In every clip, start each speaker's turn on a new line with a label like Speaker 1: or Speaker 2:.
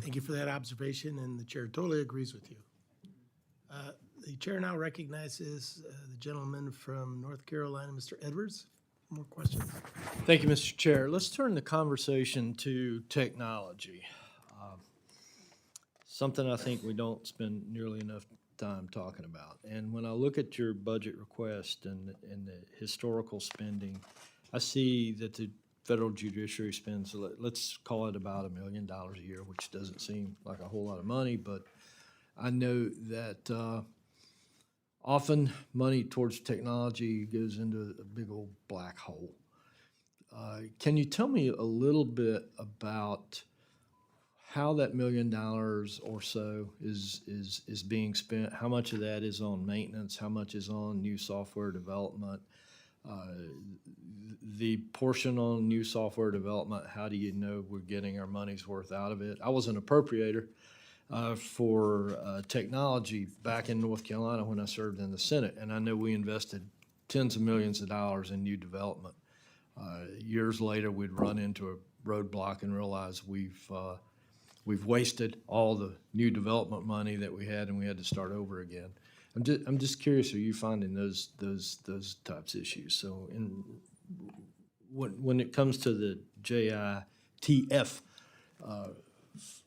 Speaker 1: Thank you for that observation, and the chair totally agrees with you. The chair now recognizes the gentleman from North Carolina, Mr. Edwards. More questions?
Speaker 2: Thank you, Mr. Chair. Let's turn the conversation to technology. Something I think we don't spend nearly enough time talking about. And when I look at your budget request and the historical spending, I see that the Federal Judiciary spends, let's call it about $1 million a year, which doesn't seem like a whole lot of money, but I know that often money towards technology goes into a big old black hole. Can you tell me a little bit about how that $1 million or so is being spent? How much of that is on maintenance? How much is on new software development? The portion on new software development, how do you know we're getting our money's worth out of it? I was an appropriator for technology back in North Carolina when I served in the Senate, and I know we invested tens of millions of dollars in new development. Years later, we'd run into a roadblock and realize we've wasted all the new development money that we had, and we had to start over again. I'm just curious, are you finding those types of issues? So when it comes to the JITF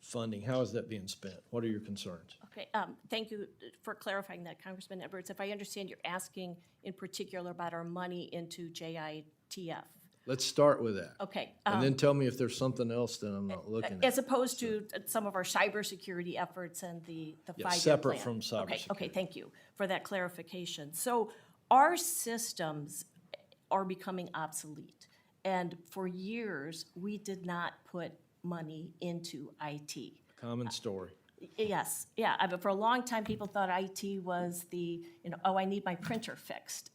Speaker 2: funding, how is that being spent? What are your concerns?
Speaker 3: Okay, thank you for clarifying that, Congressman Edwards. If I understand, you're asking in particular about our money into JITF.
Speaker 2: Let's start with that.
Speaker 3: Okay.
Speaker 2: And then tell me if there's something else that I'm not looking at.
Speaker 3: As opposed to some of our cybersecurity efforts and the
Speaker 2: Yeah,
Speaker 3: 5-year plan.
Speaker 2: separate from cybersecurity.
Speaker 3: Okay, thank you for that clarification. So our systems are becoming obsolete. And for years, we did not put money into IT.
Speaker 2: Common story.
Speaker 3: Yes, yeah. But for a long time, people thought IT was oh, I need my printer fixed.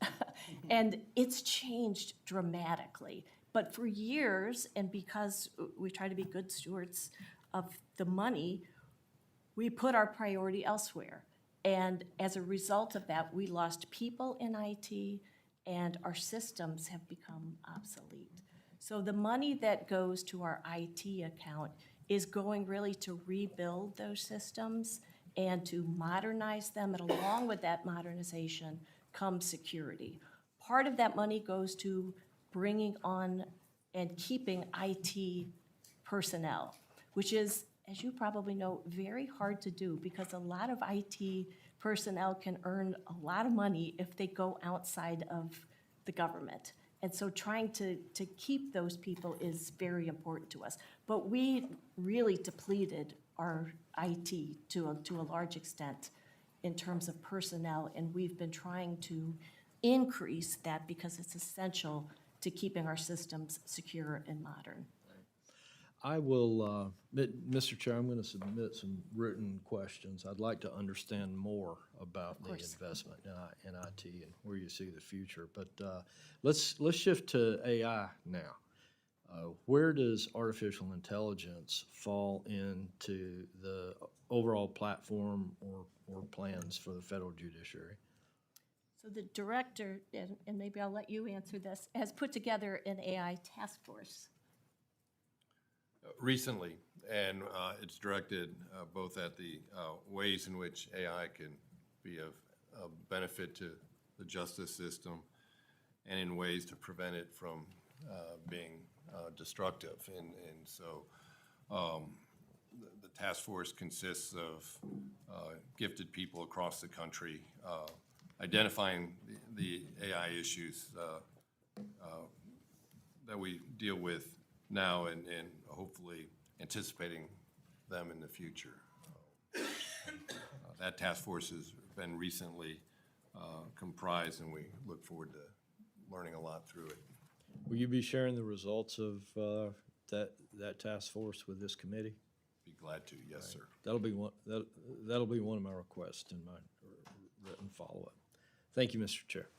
Speaker 3: And it's changed dramatically. But for years, and because we try to be good stewards of the money, we put our priority elsewhere. And as a result of that, we lost people in IT, and our systems have become obsolete. So the money that goes to our IT account is going really to rebuild those systems and to modernize them, and along with that modernization comes security. Part of that money goes to bringing on and keeping IT personnel, which is, as you probably know, very hard to do because a lot of IT personnel can earn a lot of money if they go outside of the government. And so trying to keep those people is very important to us. But we really depleted our IT to a large extent in terms of personnel, and we've been trying to increase that because it's essential to keeping our systems secure and modern.
Speaker 2: I will, Mr. Chair, I'm going to submit some written questions. I'd like to understand more about the investment in IT and where you see the future. But let's shift to AI now. Where does artificial intelligence fall into the overall platform or plans for the federal judiciary?
Speaker 3: So the director, and maybe I'll let you answer this, has put together an AI task force.
Speaker 4: Recently, and it's directed both at the ways in which AI can be of benefit to the justice system and in ways to prevent it from being destructive. And so the task force consists of gifted people across the country identifying the AI issues that we deal with now and hopefully anticipating them in the future. That task force has been recently comprised, and we look forward to learning a lot through it.
Speaker 2: Will you be sharing the results of that task force with this committee?
Speaker 4: Be glad to, yes, sir.
Speaker 2: That'll be one of my requests in my written follow-up. Thank you, Mr. Chair.